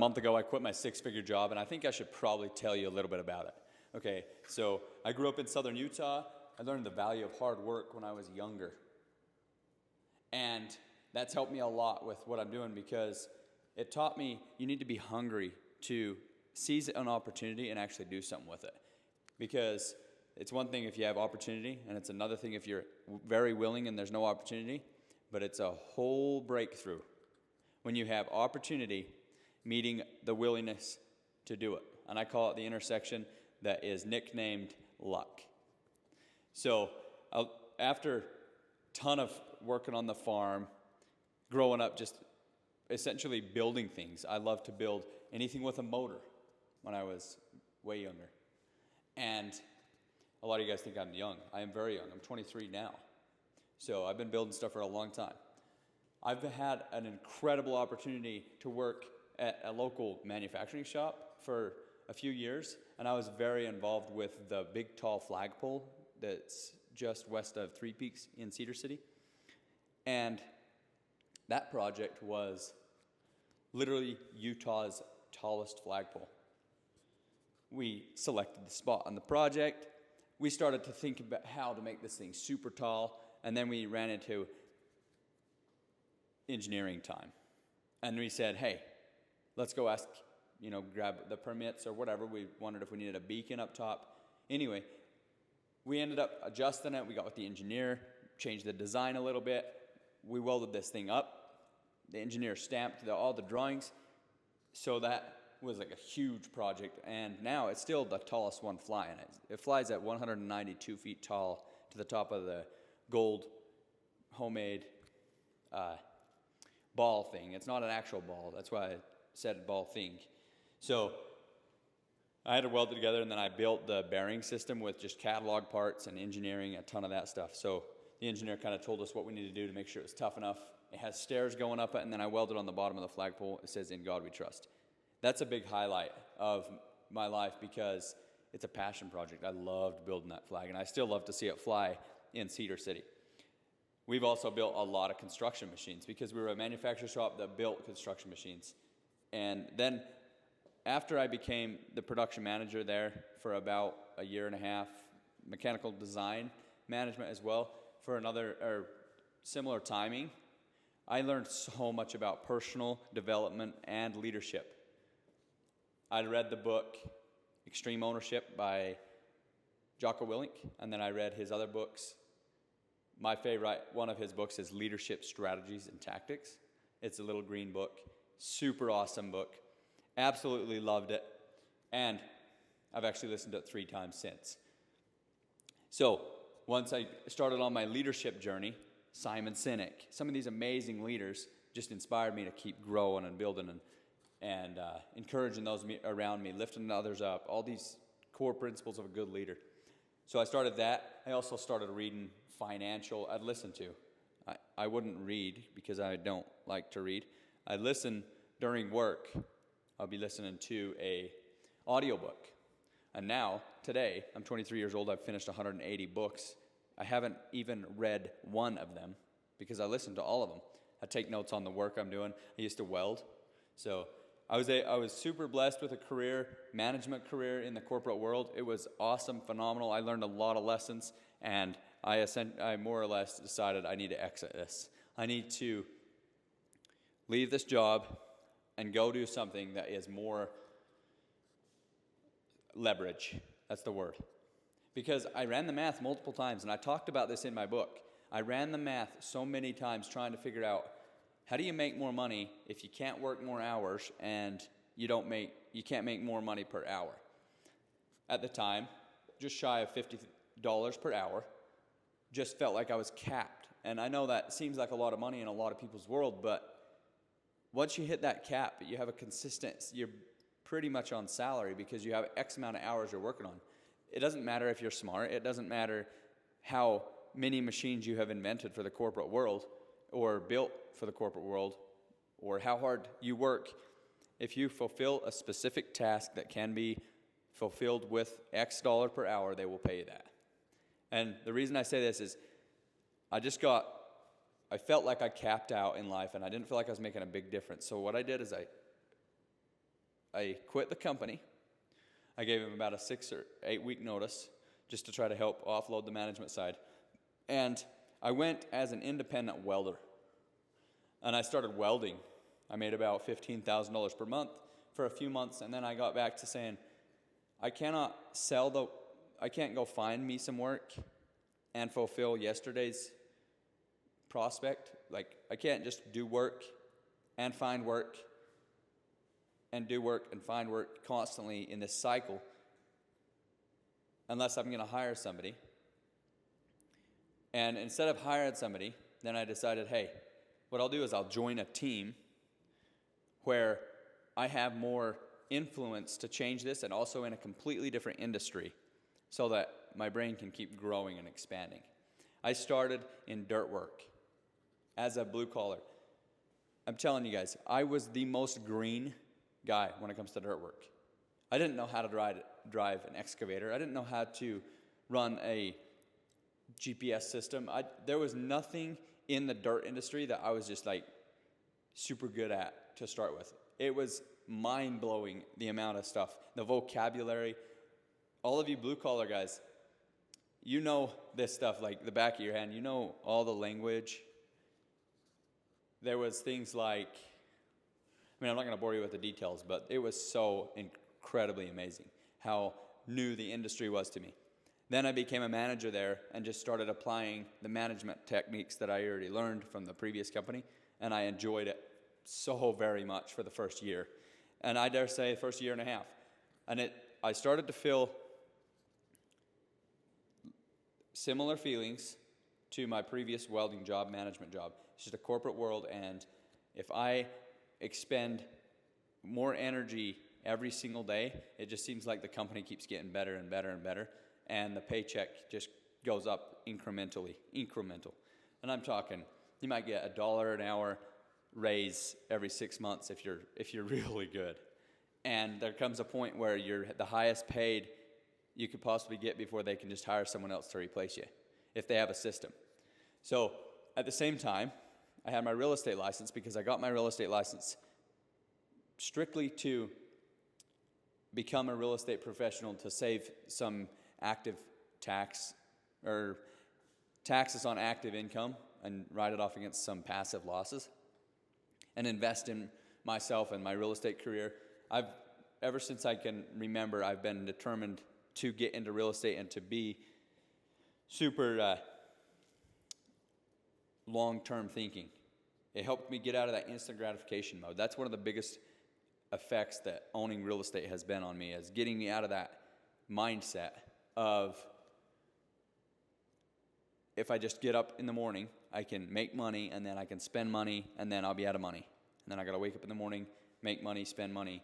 month ago, I quit my six-figure job, and I think I should probably tell you a little bit about it. Okay, so I grew up in southern Utah. I learned the value of hard work when I was younger. And that's helped me a lot with what I'm doing, because it taught me you need to be hungry to seize an opportunity and actually do something with it. Because it's one thing if you have opportunity, and it's another thing if you're very willing and there's no opportunity, but it's a whole breakthrough when you have opportunity meeting the willingness to do it. And I call it the intersection that is nicknamed luck. So after a ton of working on the farm, growing up just essentially building things. I loved to build anything with a motor when I was way younger. And a lot of you guys think I'm young. I am very young. I'm 23 now. So I've been building stuff for a long time. I've had an incredible opportunity to work at a local manufacturing shop for a few years, and I was very involved with the big tall flagpole that's just west of Three Peaks in Cedar City. And that project was literally Utah's tallest flagpole. We selected the spot on the project. We started to think about how to make this thing super tall, and then we ran into engineering time. And we said, hey, let's go ask, grab the permits or whatever. We wondered if we needed a beacon up top. Anyway, we ended up adjusting it. We got with the engineer, changed the design a little bit. We welded this thing up. The engineer stamped all the drawings. So that was like a huge project. And now it's still the tallest one flying. It flies at 192 feet tall to the top of the gold homemade ball thing. It's not an actual ball. That's why I said ball thing. So I had to weld it together, and then I built the bearing system with just catalog parts and engineering, a ton of that stuff. So the engineer kind of told us what we needed to do to make sure it was tough enough. It has stairs going up it, and then I welded on the bottom of the flagpole. It says, "In God we trust." That's a big highlight of my life because it's a passion project. I loved building that flag, and I still love to see it fly in Cedar City. We've also built a lot of construction machines because we were a manufacturing shop that built construction machines. And then after I became the production manager there for about a year and a half, mechanical design management as well for another similar timing, I learned so much about personal development and leadership. I read the book Extreme Ownership by Jocko Willink, and then I read his other books. My favorite one of his books is Leadership Strategies and Tactics. It's a little green book. Super awesome book. Absolutely loved it. And I've actually listened to it 3 times since. So once I started on my leadership journey, Simon Sinek, some of these amazing leaders just inspired me to keep growing and building and encouraging those around me, lifting others up, all these core principles of a good leader. So I started that. I also started reading financial. I'd listen to. I wouldn't read because I don't like to read. I listen during work. I'll be listening to a audiobook. And now, today, I'm 23 years old. I've finished 180 books. I haven't even read one of them because I listen to all of them. I take notes on the work I'm doing. I used to weld. So I was super blessed with a management career in the corporate world. It was awesome, phenomenal. I learned a lot of lessons, and I more or less decided I need to exit this. I need to leave this job and go do something that is more leverage. That's the word. Because I ran the math multiple times, and I talked about this in my book. I ran the math so many times trying to figure out, how do you make more money if you can't work more hours and you can't make more money per hour? At the time, just shy of $50 per hour, just felt like I was capped. And I know that seems like a lot of money in a lot of people's world, but once you hit that cap, you have you're pretty much on salary because you have X amount of hours you're working on. It doesn't matter if you're smart. It doesn't matter how many machines you have invented for the corporate world or built for the corporate world or how hard you work. If you fulfill a specific task that can be fulfilled with X dollar per hour, they will pay you that. And the reason I say this is I felt like I capped out in life and I didn't feel like I was making a big difference. So what I did is I I quit the company. I gave him about a 6 or 8 week notice just to try to help offload the management side. And I went as an independent welder. And I started welding. I made about $15,000 per month for a few months, and then I got back to saying, I can't go find me some work and fulfill yesterday's prospect. Like, I can't just do work and find work and do work and find work constantly in this cycle unless I'm going to hire somebody. And instead of hiring somebody, then I decided, hey, what I'll do is I'll join a team where I have more influence to change this, and also in a completely different industry, so that my brain can keep growing and expanding. I started in dirt work as a blue collar. I'm telling you guys, I was the most green guy when it comes to dirt work. I didn't know how to drive an excavator. I didn't know how to run a GPS system. There was nothing in the dirt industry that I was just like super good at to start with. It was mind-blowing, the amount of stuff, the vocabulary. All of you blue-collar guys, you know this stuff like the back of your hand. You know all the language. There was things like, I'm not going to bore you with the details, but it was so incredibly amazing how new the industry was to me. Then I became a manager there and just started applying the management techniques that I already learned from the previous company, and I enjoyed it so very much for the first year. And I dare say the first year and a half. And I started to feel similar feelings to my previous welding job, management job. It's just a corporate world, and if I expend more energy every single day, it just seems like the company keeps getting better and better and better, and the paycheck just goes up incremental. And I'm talking, you might get $1 an hour raise every 6 months if you're really good. And there comes a point where you're the highest paid you could possibly get before they can just hire someone else to replace you if they have a system. So at the same time, I had my real estate license, because I got my real estate license strictly to become a real estate professional, to save some active tax or taxes on active income and write it off against some passive losses, and invest in myself and my real estate career. Ever since I can remember, I've been determined to get into real estate and to be super long-term thinking. It helped me get out of that instant gratification mode. That's one of the biggest effects that owning real estate has been on me, is getting me out of that mindset of, if I just get up in the morning, I can make money, and then I can spend money, and then I'll be out of money. And then I got to wake up in the morning, make money, spend money.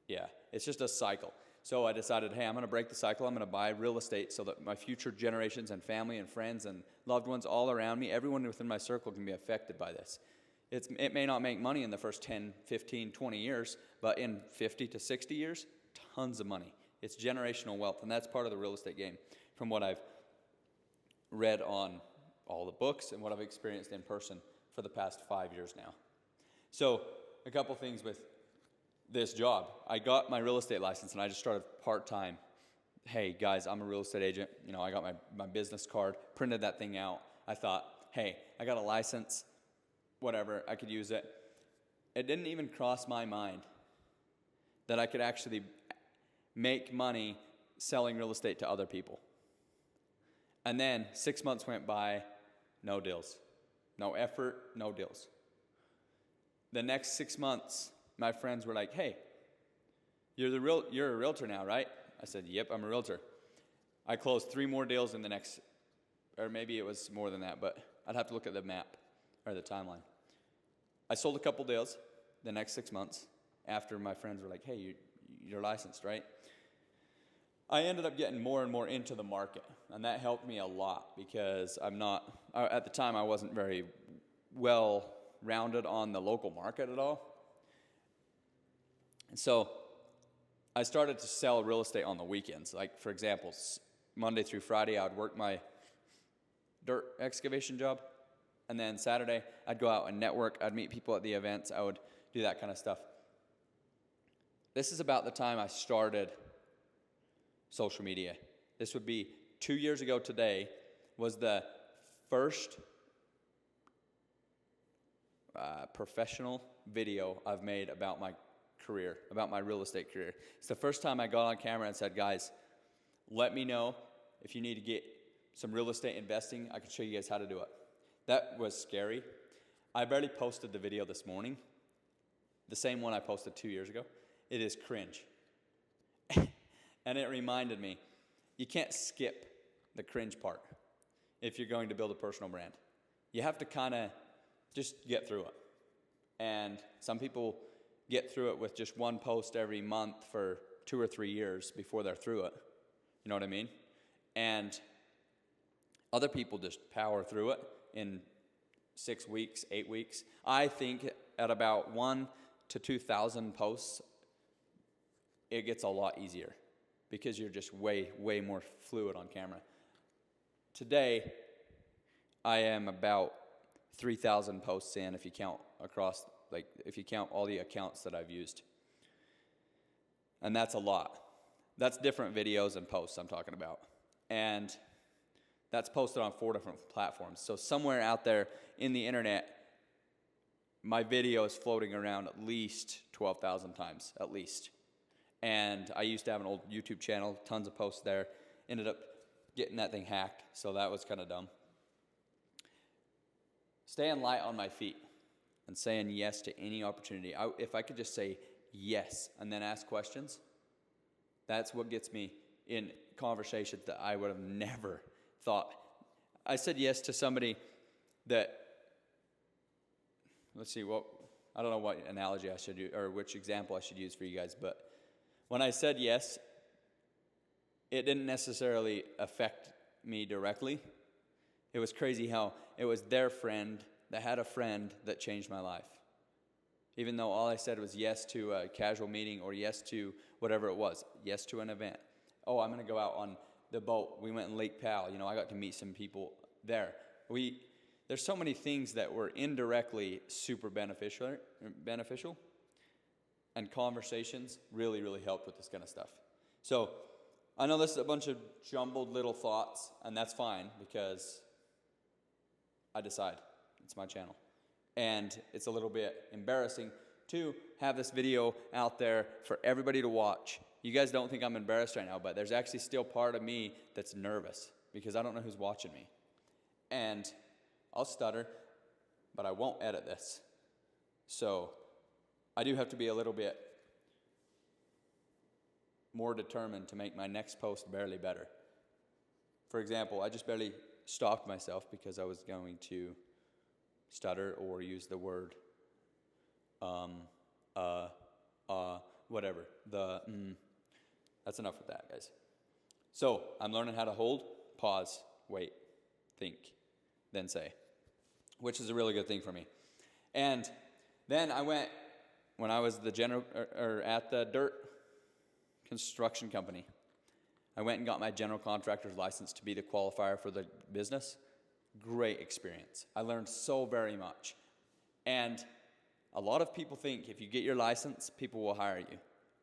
Yeah, it's just a cycle. So I decided, hey, I'm going to break the cycle. I'm going to buy real estate so that my future generations and family and friends and loved ones all around me, everyone within my circle, can be affected by this. It may not make money in the first 10, 15, 20 years, but in 50 to 60 years, tons of money. It's generational wealth, and that's part of the real estate game from what I've read on all the books and what I've experienced in person for the past 5 years now. So a couple things with this job. I got my real estate license, and I just started part-time. Hey, guys, I'm a real estate agent. I got my business card, printed that thing out. I thought, hey, I got a license, whatever, I could use it. It didn't even cross my mind that I could actually make money selling real estate to other people. And then 6 months went by, no deals. No effort, no deals. The next 6 months, my friends were like, hey, you're a realtor now, right? I said, yep, I'm a realtor. I closed 3 more deals in the next, or maybe it was more than that, but I'd have to look at the map or the timeline. I sold a couple deals the next 6 months after my friends were like, hey, you're licensed, right? I ended up getting more and more into the market, and that helped me a lot, because at the time I wasn't very well rounded on the local market at all. And so I started to sell real estate on the weekends. Like, for example, Monday through Friday, I would work my dirt excavation job, and then Saturday I'd go out and network. I'd meet people at the events. I would do that kind of stuff. this is about the time I started social media. This would be 2 years ago today, was the first professional video I've made about my career, about my real estate career. It's the first time I got on camera and said, guys, let me know if you need to get some real estate investing. I can show you guys how to do it. That was scary. I barely posted the video this morning, the same one I posted 2 years ago. It is cringe. And it reminded me, you can't skip the cringe part if you're going to build a personal brand. You have to kind of just get through it. And some people get through it with just one post every month for 2 or 3 years before they're through it. You know what I mean? And other people just power through it in 6 weeks, 8 weeks. I think at about 1,000 to 2,000 posts, it gets a lot easier because you're just way more fluid on camera. Today, I am about 3,000 posts in if you count across, if you count all the accounts that I've used. And that's a lot. That's different videos and posts I'm talking about. And that's posted on 4 different platforms. So somewhere out there in the internet, my video is floating around at least 12,000 times, at least. And I used to have an old YouTube channel, tons of posts there. Ended up getting that thing hacked, so that was kind of dumb. Staying light on my feet and saying yes to any opportunity. If I could just say yes and then ask questions, that's what gets me in conversations that I would have never thought. I said yes to somebody that, I don't know what analogy I should use or which example I should use for you guys, but when I said yes, it didn't necessarily affect me directly. It was crazy how it was their friend that had a friend that changed my life. Even though all I said was yes to a casual meeting or yes to whatever it was, yes to an event. Oh, I'm going to go out on the boat. We went in Lake Powell. I got to meet some people there. There's so many things that were indirectly super beneficial, and conversations really helped with this kind of stuff. So I know this is a bunch of jumbled little thoughts, and that's fine because I decide. It's my channel. And it's a little bit embarrassing to have this video out there for everybody to watch. You guys don't think I'm embarrassed right now, but there's actually still part of me that's nervous because I don't know who's watching me. And I'll stutter, but I won't edit this. So I do have to be a little bit more determined to make my next post barely better. For example, I just barely stopped myself because I was going to stutter or use the word whatever. That's enough with that, guys. So I'm learning how to hold, pause, wait, think, then say, which is a really good thing for me. And then I went, when I was at the dirt construction company, I went and got my general contractor's license to be the qualifier for the business. Great experience. I learned so very much. And a lot of people think if you get your license, people will hire you.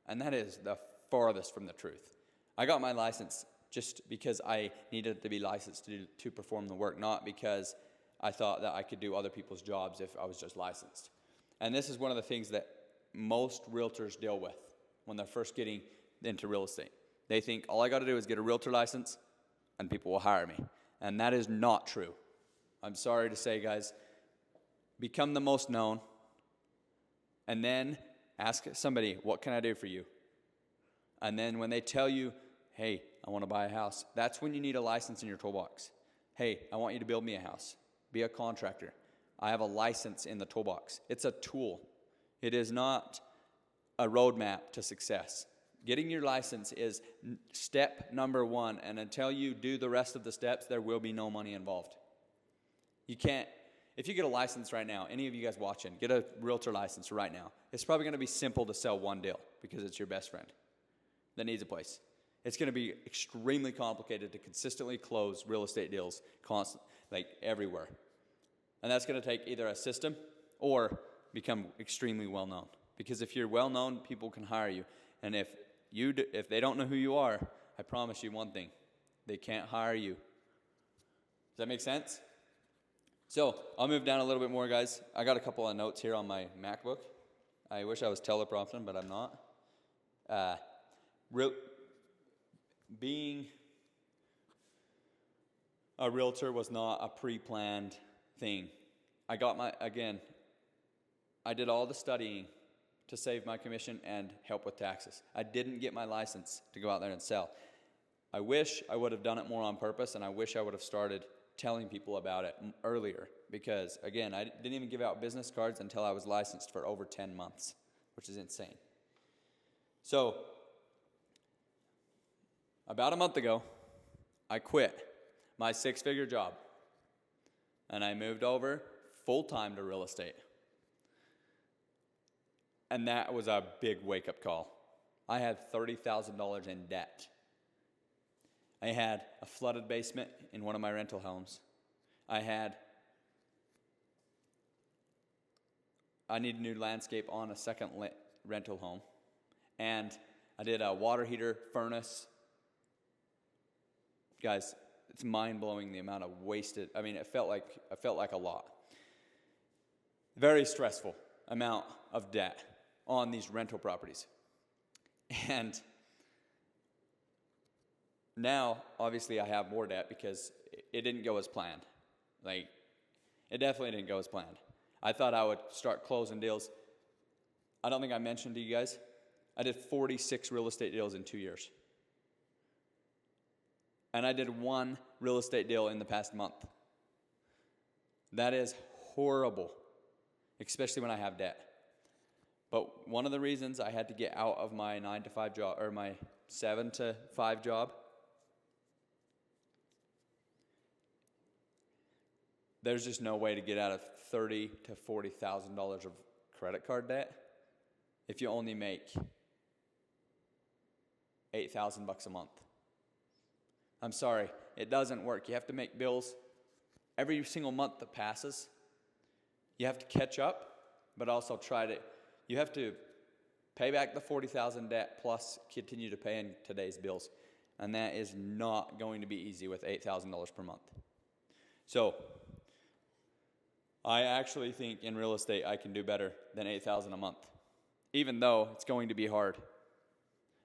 And that is the farthest from the truth. I got my license just because I needed to be licensed to perform the work, not because I thought that I could do other people's jobs if I was just licensed. And this is one of the things that most realtors deal with when they're first getting into real estate. They think all I got to do is get a realtor license and people will hire me. And that is not true. I'm sorry to say, guys, become the most known and then ask somebody, what can I do for you? And then when they tell you, hey, I want to buy a house, that's when you need a license in your toolbox. Hey, I want you to build me a house. Be a contractor. I have a license in the toolbox. It's a tool. It is not a roadmap to success. Getting your license is step number 1, and until you do the rest of the steps, there will be no money involved. You can't, if you get a license right now, any of you guys watching, get a realtor license right now. It's probably going to be simple to sell one deal because it's your best friend that needs a place. It's going to be extremely complicated to consistently close real estate deals everywhere. And that's going to take either a system or become extremely well known. Because if you're well known, people can hire you. And if they don't know who you are, I promise you one thing: they can't hire you. Does that make sense? So I'll move down a little bit more, guys. I got a couple of notes here on my MacBook. I wish I was teleprompting, but I'm not. Being a realtor was not a pre-planned thing. I did all the studying to save my commission and help with taxes. I didn't get my license to go out there and sell. I wish I would have done it more on purpose, and I wish I would have started telling people about it earlier, because again, I didn't even give out business cards until I was licensed for over 10 months, which is insane. So about a month ago, I quit my 6-figure job and I moved over full-time to real estate. And that was a big wake-up call. I had $30,000 in debt. I had a flooded basement in one of my rental homes. I need new landscape on a second rental home. And I did a water heater, furnace. Guys, it's mind-blowing the amount of wasted, it felt like a lot. Very stressful amount of debt on these rental properties. And now, obviously, I have more debt because it didn't go as planned. It definitely didn't go as planned. I thought I would start closing deals. I don't think I mentioned to you guys, I did 46 real estate deals in 2 years. And I did 1 real estate deal in the past month. That is horrible, especially when I have debt. But one of the reasons I had to get out of my 9-to-5 job, or my 7-to-5 job, there's just no way to get out of $30,000 to $40,000 of credit card debt if you only make $8,000 a month. I'm sorry, it doesn't work. You have to make bills every single month that passes. You have to catch up, but also you have to pay back the $40,000 debt plus continue to pay in today's bills. And that is not going to be easy with $8,000 per month. So I actually think in real estate I can do better than $8,000 a month, even though it's going to be hard.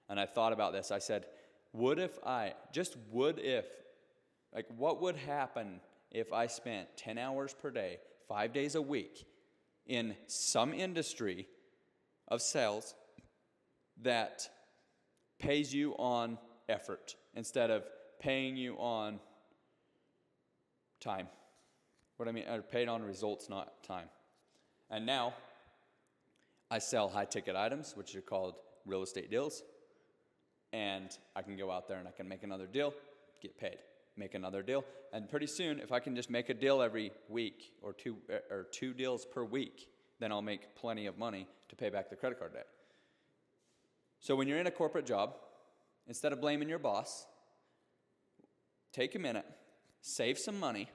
And I thought about this. I said, what would happen if I spent 10 hours per day, 5 days a week in some industry of sales that pays you on effort instead of paying you on time? Or paid on results, not time. And now I sell high-ticket items, which are called real estate deals. And I can go out there and I can make another deal, get paid, make another deal. And pretty soon, if I can just make a deal every week or two deals per week, then I'll make plenty of money to pay back the credit card debt. So when you're in a corporate job, instead of blaming your boss, take a minute, save some money.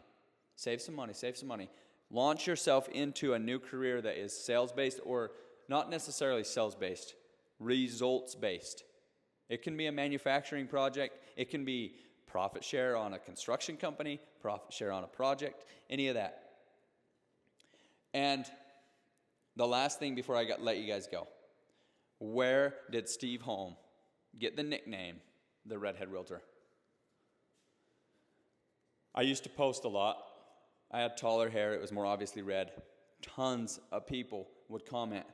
Launch yourself into a new career that is sales-based, or not necessarily sales-based, results-based. It can be a manufacturing project. It can be profit share on a construction company, profit share on a project, any of that. And the last thing before I let you guys go, where did Steve Holm get the nickname, the Redhead Realtor? I used to post a lot. I had taller hair. It was more obviously red. Tons of people would comment,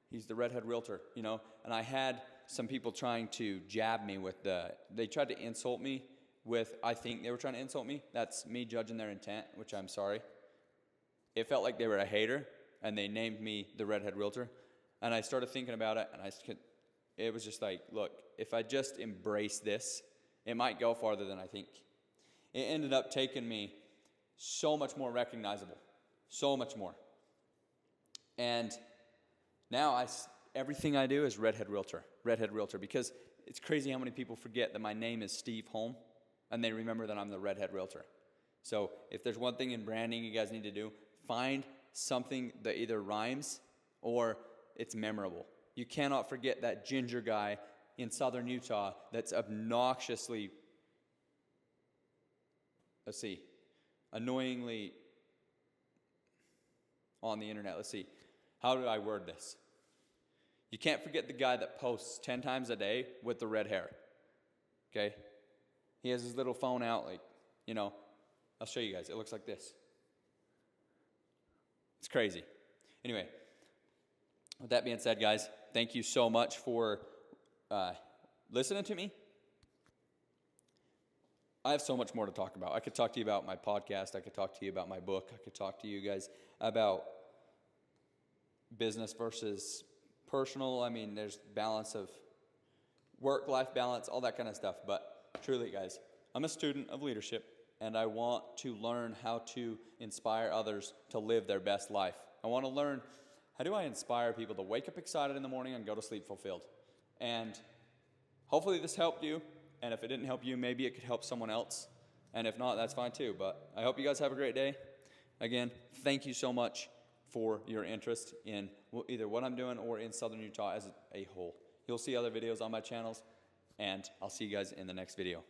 he's the Redhead Realtor, And I had some people trying to jab me they tried to insult me I think they were trying to insult me. That's me judging their intent, which I'm sorry. It felt like they were a hater, and they named me the Redhead Realtor. And I started thinking about it, and it was just like, look, if I just embrace this, it might go farther than I think. It ended up taking me so much more recognizable, so much more. And now everything I do is Redhead Realtor, because it's crazy how many people forget that my name is Steve Holm, and they remember that I'm the Redhead Realtor. So if there's one thing in branding you guys need to do, find something that either rhymes or it's memorable. You cannot forget that ginger guy in southern Utah that's obnoxiously, annoyingly on the internet. Let's see. How do I word this? You can't forget the guy that posts 10 times a day with the red hair. Okay? He has his little phone out, like, I'll show you guys. It looks like this. It's crazy. Anyway, with that being said, guys, thank you so much for listening to me. I have so much more to talk about. I could talk to you about my podcast. I could talk to you about my book. I could talk to you guys about business versus personal. I mean, there's balance of work-life balance, all that kind of stuff. But truly, guys, I'm a student of leadership, and I want to learn how to inspire others to live their best life. I want to learn, how do I inspire people to wake up excited in the morning and go to sleep fulfilled? And hopefully this helped you. And if it didn't help you, maybe it could help someone else. And if not, that's fine too. But I hope you guys have a great day. Again, thank you so much for your interest in either what I'm doing or in southern Utah as a whole. You'll see other videos on my channels, and I'll see you guys in the next video.